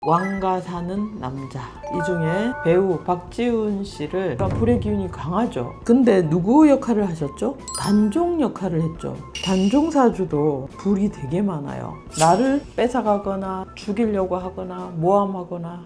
왕가 사는 남자, 이 중에 배우 박지훈 씨를 불의 기운이 강하죠. 근데 누구 역할을 하셨죠? 단종 역할을 했죠. 단종사주도 불이 되게 많아요. 나를 뺏어가거나 죽이려고 하거나 모함하거나.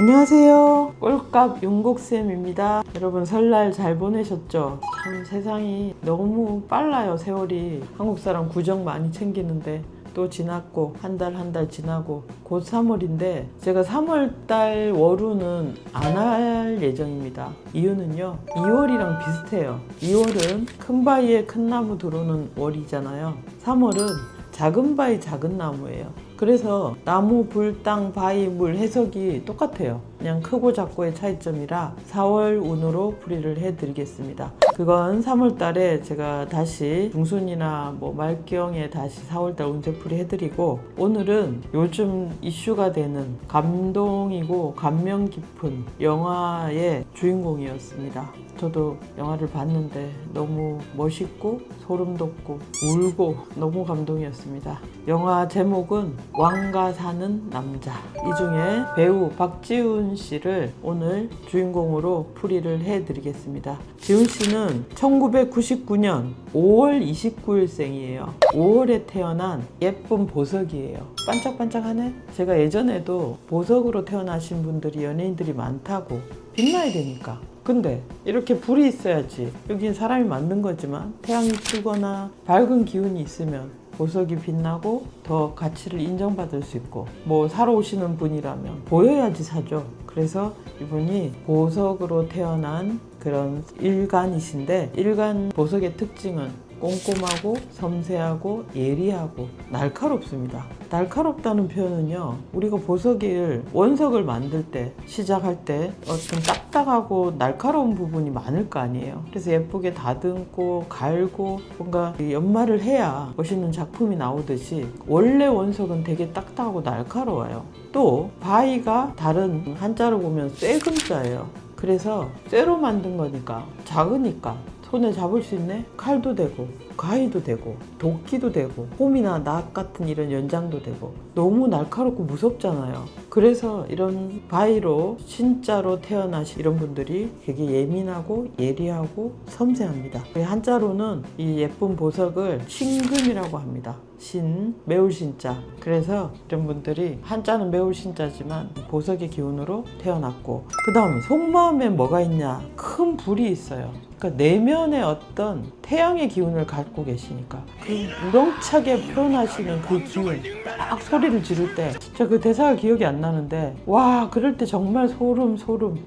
안녕하세요. 꼴값 윤곡쌤입니다. 여러분 설날 잘 보내셨죠? 참 세상이 너무 빨라요. 세월이. 한국 사람 구정 많이 챙기는데 또 지났고 한 달 지나고 곧 3월인데 제가 3월달 월우는 안 할 예정입니다. 이유는요, 2월이랑 비슷해요. 2월은 큰 바위에 큰 나무 들어오는 월이잖아요. 3월은 작은 바위 작은 나무예요. 그래서 나무, 불, 땅, 바위, 물 해석이 똑같아요. 그냥 크고 작고의 차이점이라 4월 운으로 풀이를 해드리겠습니다. 그건 3월 달에 제가 다시 중순이나 말경에 다시 4월 달 운세풀이 해드리고, 오늘은 요즘 이슈가 되는 감동이고 감명 깊은 영화의 주인공이었습니다. 저도 영화를 봤는데 너무 멋있고 소름 돋고 울고 너무 감동이었습니다. 영화 제목은 왕가 사는 남자. 이 중에 배우 박지훈 씨를 오늘 주인공으로 풀이를 해드리겠습니다. 지훈 씨는 1999년 5월 29일생이에요. 5월에 태어난 예쁜 보석이에요. 반짝반짝하네? 제가 예전에도 보석으로 태어나신 분들이 연예인들이 많다고, 빛나야 되니까. 근데 이렇게 불이 있어야지. 여긴 사람이 만든 거지만 태양이 뜨거나 밝은 기운이 있으면 보석이 빛나고 더 가치를 인정받을 수 있고, 사러 오시는 분이라면 보여야지 사죠. 그래서 이분이 보석으로 태어난 그런 일간이신데, 일간 보석의 특징은 꼼꼼하고 섬세하고 예리하고 날카롭습니다. 날카롭다는 표현은요, 우리가 보석을 원석을 만들 때, 시작할 때 어떤 딱딱하고 날카로운 부분이 많을 거 아니에요. 그래서 예쁘게 다듬고 갈고 뭔가 연마를 해야 멋있는 작품이 나오듯이, 원래 원석은 되게 딱딱하고 날카로워요. 또 바위가 다른 한자로 보면 쇠금자예요. 그래서 쇠로 만든 거니까 작으니까 손에 잡을 수 있네? 칼도 되고 가위도 되고 도끼도 되고 홈이나 낫 같은 이런 연장도 되고, 너무 날카롭고 무섭잖아요. 그래서 이런 바위로 진짜로 태어나신 이런 분들이 되게 예민하고 예리하고 섬세합니다. 한자로는 이 예쁜 보석을 신금이라고 합니다. 신, 매울 신자. 그래서 이런 분들이 한자는 매울 신자지만 보석의 기운으로 태어났고, 그 다음 속마음에 뭐가 있냐? 큰 불이 있어요. 그러니까 내면에 어떤 태양의 기운을 갖고 계시니까 그 우렁차게 표현하시는 그 기운, 막 소리를 지를 때, 진짜 그 대사가 기억이 안 나는데, 와, 그럴 때 정말 소름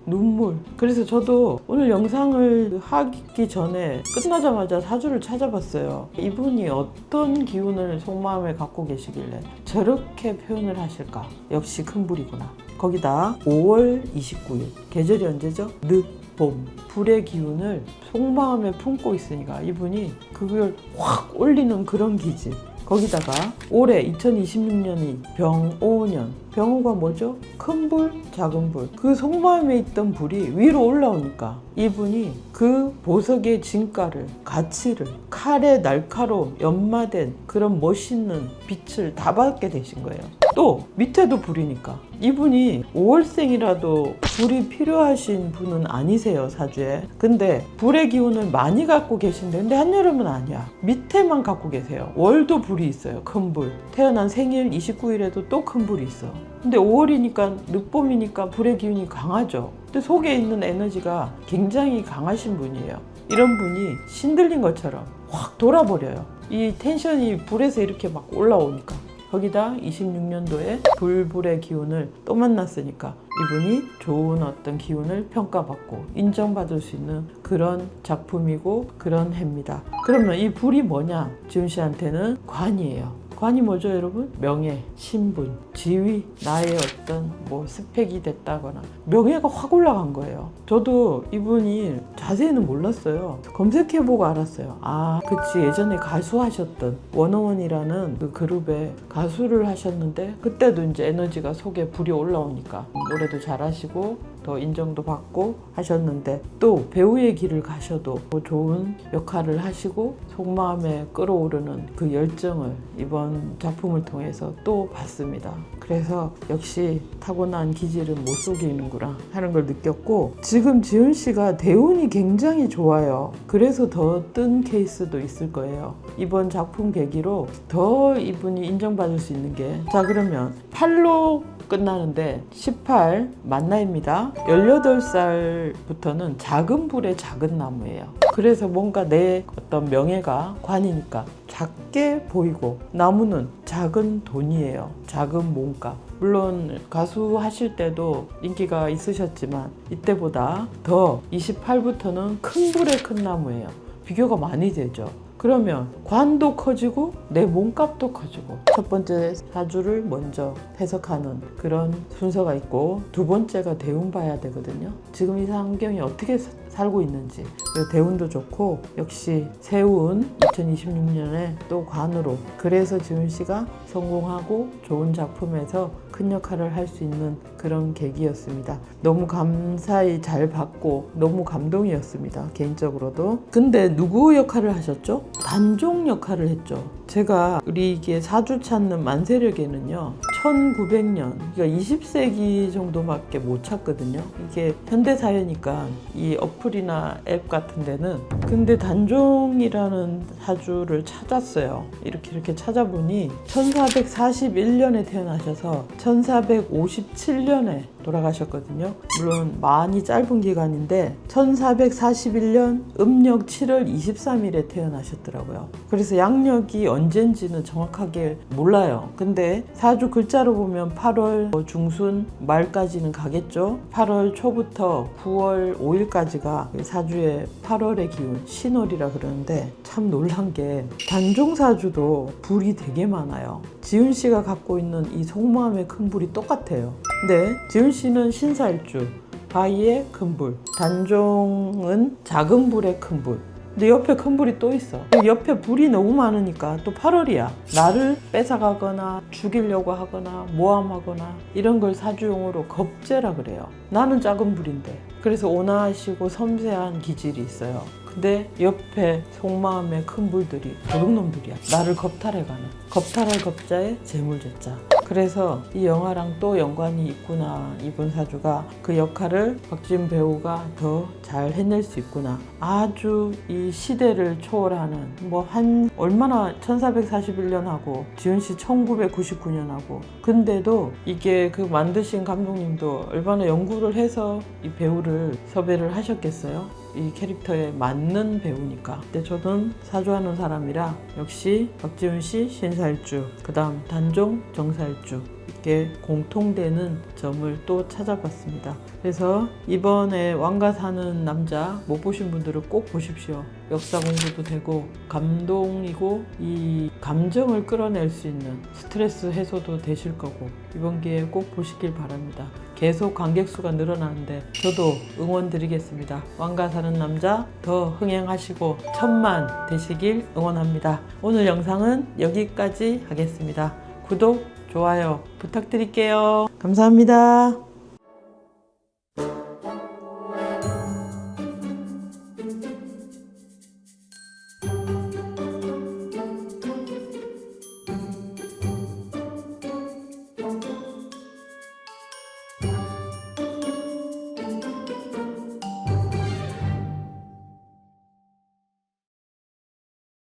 눈물. 그래서 저도 오늘 영상을 하기 전에 끝나자마자 사주를 찾아봤어요. 이분이 어떤 기운을 속마음에 갖고 계시길래 저렇게 표현을 하실까? 역시 큰 불이구나. 거기다 5월 29일 계절이 언제죠? 늦봄. 불의 기운을 속마음에 품고 있으니까 이분이 그걸 확 올리는 그런 기질. 거기다가 올해 2026년이 병오년. 병오가 뭐죠? 큰 불, 작은 불. 그 속마음에 있던 불이 위로 올라오니까 이분이 그 보석의 진가를, 가치를, 칼의 날카로움, 연마된 그런 멋있는 빛을 다 받게 되신 거예요. 또 밑에도 불이니까 이분이 5월생이라도 불이 필요하신 분은 아니세요, 사주에. 근데 불의 기운을 많이 갖고 계신데, 근데 한여름은 아니야. 밑에만 갖고 계세요. 월도 불이 있어요. 큰 불. 태어난 생일 29일에도 또 큰 불이 있어. 근데 5월이니까 늦봄이니까 불의 기운이 강하죠. 근데 속에 있는 에너지가 굉장히 강하신 분이에요. 이런 분이 신들린 것처럼 확 돌아버려요. 이 텐션이 불에서 이렇게 막 올라오니까. 거기다 26년도에 불의 기운을 또 만났으니까 이분이 좋은 어떤 기운을 평가받고 인정받을 수 있는 그런 작품이고 그런 해입니다. 그러면 이 불이 뭐냐? 지훈 씨한테는 관이에요. 관이 뭐죠, 여러분? 명예, 신분, 지위, 나의 어떤 스펙이 됐다거나 명예가 확 올라간 거예요. 저도 이분이 자세히는 몰랐어요. 검색해보고 알았어요. 아, 그치, 예전에 가수 하셨던 원어원이라는 그 그룹에 가수를 하셨는데, 그때도 이제 에너지가 속에 불이 올라오니까 노래도 잘하시고 더 인정도 받고 하셨는데 또 배우의 길을 가셔도 좋은 역할을 하시고 속마음에 끌어오르는 그 열정을 이번 작품을 통해서 또 봤습니다. 그래서 역시 타고난 기질은 못 속이는구나 하는 걸 느꼈고, 지금 지은 씨가 대운이 굉장히 좋아요. 그래서 더 뜬 케이스도 있을 거예요. 이번 작품 계기로 더 이분이 인정받을 수 있는 게, 자 그러면 8로 끝나는데 18 만나입니다. 18살부터는 작은 불의 작은 나무예요. 그래서 뭔가 내 어떤 명예가 관이니까 작게 보이고, 나무는 작은 돈이에요. 작은 몸값. 물론 가수 하실 때도 인기가 있으셨지만 이때보다 더 28부터는 큰 불의 큰 나무예요. 비교가 많이 되죠. 그러면 관도 커지고 내 몸값도 커지고, 첫 번째 사주를 먼저 해석하는 그런 순서가 있고, 두 번째가 대운 봐야 되거든요. 지금 이 환경이 어떻게 살고 있는지. 대운도 좋고, 역시 세운 2026년에 또 관으로, 그래서 지은 씨가 성공하고 좋은 작품에서 큰 역할을 할 수 있는 그런 계기였습니다. 너무 감사히 잘 받고 너무 감동이었습니다, 개인적으로도. 근데 누구 역할을 하셨죠? 단종 역할을 했죠. 제가 우리 이게 사주 찾는 만세력에는요 1900년, 그러니까 20세기 정도밖에 못 찾거든요. 이게 현대사회니까 이 어플이나 앱 같은 데는. 근데 단종이라는 사주를 찾았어요. 이렇게 찾아보니 1441년에 태어나셔서 1457년에 돌아가셨거든요. 물론 많이 짧은 기간인데 1441년 음력 7월 23일에 태어나셨더라고요. 그래서 양력이 언젠지는 정확하게 몰라요. 근데 사주 글자로 보면 8월 중순 말까지는 가겠죠. 8월 초부터 9월 5일까지가 사주의 8월의 기운, 신월이라 그러는데, 참 놀란 게 단종사주도 불이 되게 많아요. 지은 씨가 갖고 있는 이 속마음의 큰 불이 똑같아요. 근데 지은 씨는 신사일주, 바위의 큰 불, 단종은 작은 불의 큰 불. 근데 옆에 큰 불이 또 있어. 옆에 불이 너무 많으니까 또 8월이야. 나를 뺏어가거나 죽이려고 하거나 모함하거나 이런 걸 사주용어로 겁재라 그래요. 나는 작은 불인데. 그래서 온화하시고 섬세한 기질이 있어요. 근데 옆에 속마음의 큰 불들이 도둑놈들이야. 나를 겁탈해가는. 겁탈할 겁자에 재물제자. 그래서 이 영화랑 또 연관이 있구나. 이번 사주가 그 역할을 박지은 배우가 더 잘 해낼 수 있구나. 아주 이 시대를 초월하는, 얼마나 1441년 하고 지은 씨 1999년 하고, 근데도 이게 그 만드신 감독님도 얼마나 연구를 해서 이 배우를 섭외를 하셨겠어요. 이 캐릭터에 맞는 배우니까. 근데 저는 사주하는 사람이라 역시 박지은 씨 신사일주, 그 다음 단종 정사일주, 이렇게 공통되는 점을 또 찾아봤습니다. 그래서 이번에 왕가 사는 남자 못 보신 분들은 꼭 보십시오. 역사 공부도 되고 감동이고, 이 감정을 끌어낼 수 있는 스트레스 해소도 되실 거고, 이번 기회에 꼭 보시길 바랍니다. 계속 관객 수가 늘어나는데 저도 응원 드리겠습니다. 왕가 사는 남자 더 흥행하시고 1000만 되시길 응원합니다. 오늘 영상은 여기까지 하겠습니다. 구독, 좋아요 부탁드릴게요. 감사합니다.